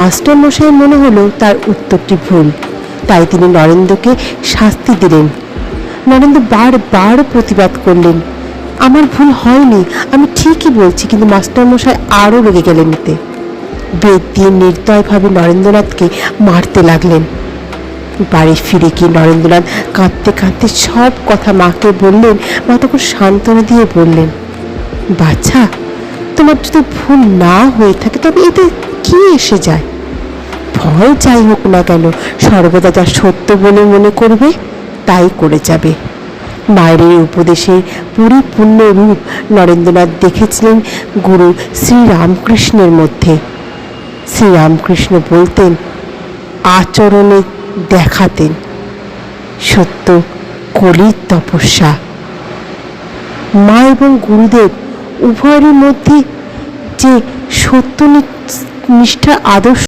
Master মশাই মনে হলো তার উত্তরটি ভুল, তাই তিনি নরেন্দ্রকে শাস্তি দিলেন। নরেন্দ্র বারবার প্রতিবাদ করলেন, আমার ভুল হয়নি, আমি ঠিকই বলছি। কিন্তু মাস্টার মশাই আরও রেগে গেলেন। এতে বেত দিয়ে নির্দয়ভাবে নরেন্দ্রনাথকে মারতে লাগলেন। বাড়ি ফিরে গিয়ে নরেন্দ্রনাথ কাঁদতে কাঁদতে সব কথা মাকে বললেন। মা তখন সান্ত্বনা দিয়ে বললেন, বাচ্চা, তোমার যদি ভুল না হয়ে থাকে তবে এতে কি এসে যায়? ভয় যাই হোক না কেন, সর্বদা যা সত্য বলে মনে করবে তাই করে যাবে। মায়ের এই উপদেশের পরিপূর্ণ রূপ নরেন্দ্রনাথ দেখেছিলেন গুরু শ্রীরামকৃষ্ণের মধ্যে। শ্রীরামকৃষ্ণ বলতেন, আচরণে দেখাতেন সত্য কলির তপস্যা। মা এবং গুরুদেব উভয়ের মধ্যে যে সত্যনিষ্ঠার আদর্শ